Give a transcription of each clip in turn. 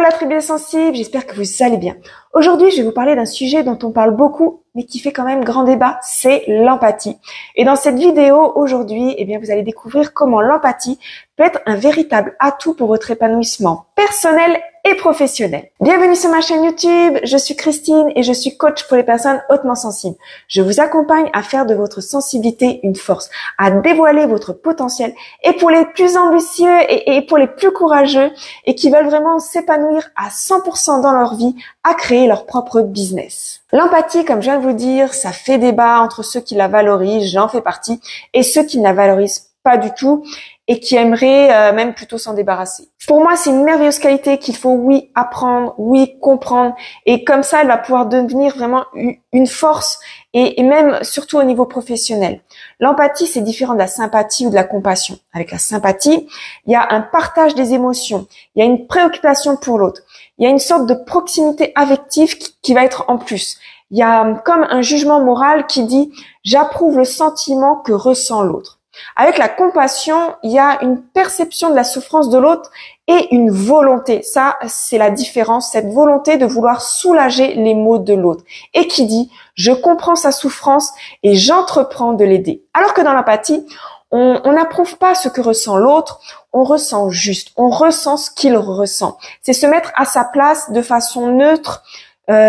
la tribu des sensibles, j'espère que vous allez bien. Aujourd'hui, je vais vous parler d'un sujet dont on parle beaucoup, mais qui fait quand même grand débat, c'est l'empathie. Et dans cette vidéo, aujourd'hui, vous allez découvrir comment l'empathie peut être un véritable atout pour votre épanouissement personnel et professionnel. Bienvenue sur ma chaîne YouTube, je suis Christine et je suis coach pour les personnes hautement sensibles. Je vous accompagne à faire de votre sensibilité une force, à dévoiler votre potentiel, et pour les plus ambitieux et pour les plus courageux et qui veulent vraiment s'épanouir à 100% dans leur vie, à créer leur propre business. L'empathie, comme je viens de vous dire, ça fait débat entre ceux qui la valorisent, j'en fais partie, et ceux qui ne la valorisent pas du tout et qui aimeraient même plutôt s'en débarrasser. Pour moi, c'est une merveilleuse qualité qu'il faut, oui, apprendre, oui, comprendre, et comme ça, elle va pouvoir devenir vraiment une force et même surtout au niveau professionnel. L'empathie, c'est différent de la sympathie ou de la compassion. Avec la sympathie, il y a un partage des émotions, il y a une préoccupation pour l'autre, il y a une sorte de proximité affective qui va être en plus. Il y a comme un jugement moral qui dit « j'approuve le sentiment que ressent l'autre ». Avec la compassion, il y a une perception de la souffrance de l'autre et une volonté. Ça, c'est la différence, cette volonté de vouloir soulager les maux de l'autre. Et qui dit « je comprends sa souffrance et j'entreprends de l'aider ». Alors que dans l'empathie, on n'approuve pas ce que ressent l'autre, on ressent juste, on ressent ce qu'il ressent. C'est se mettre à sa place de façon neutre,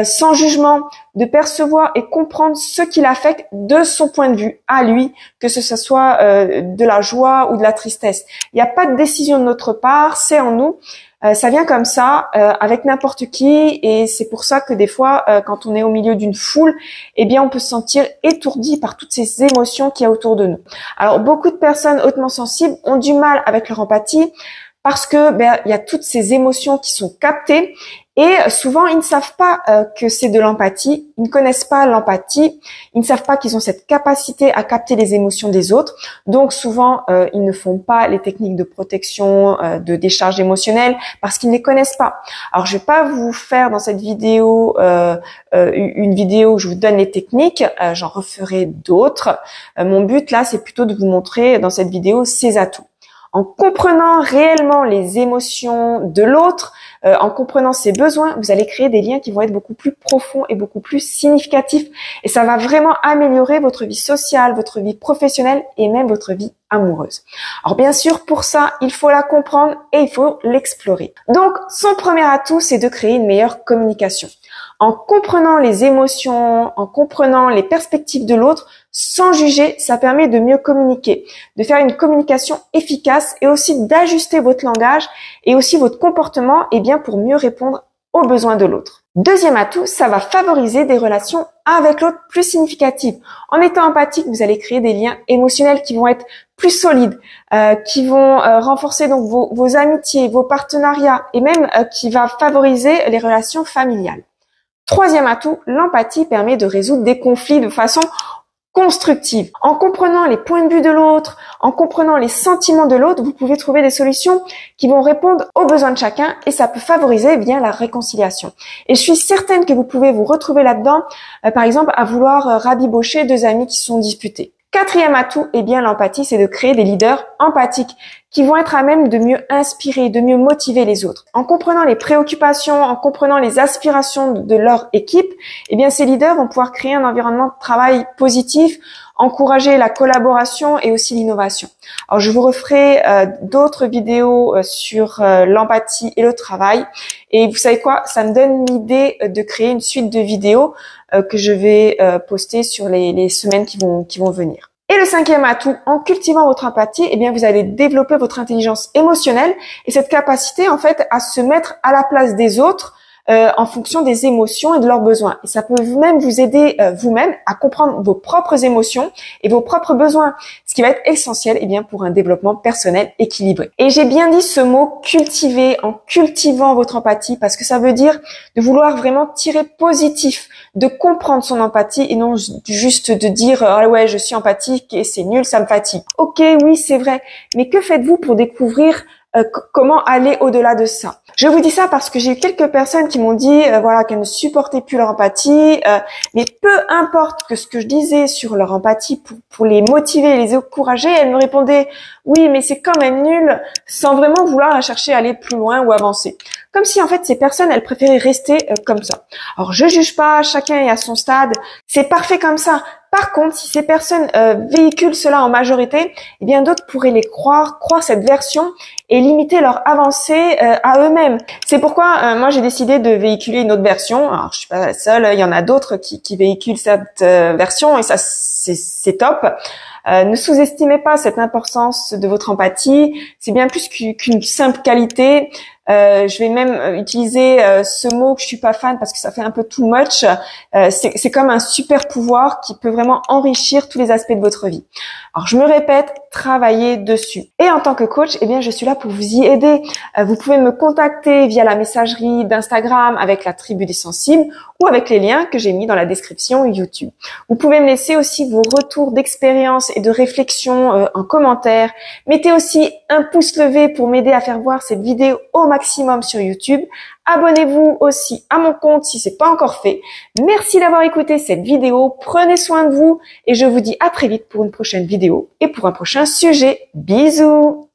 sans jugement, de percevoir et comprendre ce qui l'affecte de son point de vue à lui, que ce soit de la joie ou de la tristesse. Il n'y a pas de décision de notre part, c'est en nous. Ça vient comme ça, avec n'importe qui, et c'est pour ça que des fois, quand on est au milieu d'une foule, on peut se sentir étourdi par toutes ces émotions qu'il y a autour de nous. Alors, beaucoup de personnes hautement sensibles ont du mal avec leur empathie parce que il y a toutes ces émotions qui sont captées. Et souvent, ils ne savent pas que c'est de l'empathie, ils ne connaissent pas l'empathie, ils ne savent pas qu'ils ont cette capacité à capter les émotions des autres. Donc souvent, ils ne font pas les techniques de protection, de décharge émotionnelle, parce qu'ils ne les connaissent pas. Alors, je vais pas vous faire dans cette vidéo une vidéo où je vous donne les techniques, j'en referai d'autres. Mon but là, c'est plutôt de vous montrer dans cette vidéo ces atouts. En comprenant réellement les émotions de l'autre, en comprenant ses besoins, vous allez créer des liens qui vont être beaucoup plus profonds et beaucoup plus significatifs. Et ça va vraiment améliorer votre vie sociale, votre vie professionnelle et même votre vie amoureuse. Alors bien sûr, pour ça, il faut la comprendre et il faut l'explorer. Donc, son premier atout, c'est de créer une meilleure communication. En comprenant les émotions, en comprenant les perspectives de l'autre, sans juger, ça permet de mieux communiquer, de faire une communication efficace et aussi d'ajuster votre langage et aussi votre comportement pour mieux répondre aux besoins de l'autre. Deuxième atout, ça va favoriser des relations avec l'autre plus significatives. En étant empathique, vous allez créer des liens émotionnels qui vont être plus solides, qui vont renforcer donc vos amitiés, vos partenariats et même qui va favoriser les relations familiales. Troisième atout, l'empathie permet de résoudre des conflits de façon constructive. En comprenant les points de vue de l'autre, en comprenant les sentiments de l'autre, vous pouvez trouver des solutions qui vont répondre aux besoins de chacun et ça peut favoriser la réconciliation. Et je suis certaine que vous pouvez vous retrouver là-dedans, par exemple, à vouloir rabibocher deux amis qui sont disputés. Quatrième atout, l'empathie, c'est de créer des leaders empathiques qui vont être à même de mieux inspirer, de mieux motiver les autres. En comprenant les préoccupations, en comprenant les aspirations de leur équipe, ces leaders vont pouvoir créer un environnement de travail positif, encourager la collaboration et aussi l'innovation. Alors, je vous referai d'autres vidéos sur l'empathie et le travail. Et vous savez quoi? Ça me donne l'idée de créer une suite de vidéos que je vais poster sur les semaines qui vont venir. Et le cinquième atout, en cultivant votre empathie, vous allez développer votre intelligence émotionnelle et cette capacité, en fait, à se mettre à la place des autres en fonction des émotions et de leurs besoins. Et ça peut même vous aider vous-même à comprendre vos propres émotions et vos propres besoins, ce qui va être essentiel pour un développement personnel équilibré. Et j'ai bien dit ce mot cultiver, en cultivant votre empathie, parce que ça veut dire de vouloir vraiment tirer positif, de comprendre son empathie et non juste de dire ah ouais, je suis empathique et c'est nul, ça me fatigue. Ok, oui, c'est vrai, mais que faites-vous pour découvrir comment aller au-delà de ça? Je vous dis ça parce que j'ai eu quelques personnes qui m'ont dit qu'elles ne supportaient plus leur empathie, mais peu importe que ce que je disais sur leur empathie pour les motiver, les encourager, elles me répondaient oui, mais c'est quand même nul, sans vraiment vouloir chercher à aller plus loin ou avancer. comme si en fait ces personnes, elles préféraient rester comme ça. Alors je juge pas, chacun est à son stade, c'est parfait comme ça. Par contre, si ces personnes véhiculent cela en majorité, eh bien d'autres pourraient les croire cette version et limiter leur avancée à eux-mêmes. C'est pourquoi moi j'ai décidé de véhiculer une autre version. Alors je suis pas la seule, il y en a d'autres qui véhiculent cette version et ça c'est top. Ne sous-estimez pas cette importance de votre empathie. C'est bien plus qu'une simple qualité. Je vais même utiliser ce mot que je suis pas fan parce que ça fait un peu too much. C'est comme un super pouvoir qui peut vraiment enrichir tous les aspects de votre vie. Alors je me répète, travaillez dessus. Et en tant que coach, eh bien je suis là pour vous y aider. Vous pouvez me contacter via la messagerie d'Instagram avec la tribu des sensibles ou avec les liens que j'ai mis dans la description YouTube. Vous pouvez me laisser aussi vos retours d'expérience et de réflexion en commentaire. Mettez aussi un pouce levé pour m'aider à faire voir cette vidéo au maximum sur YouTube. Abonnez-vous aussi à mon compte si c'est pas encore fait. Merci d'avoir écouté cette vidéo. Prenez soin de vous et je vous dis à très vite pour une prochaine vidéo et pour un prochain sujet. Bisous!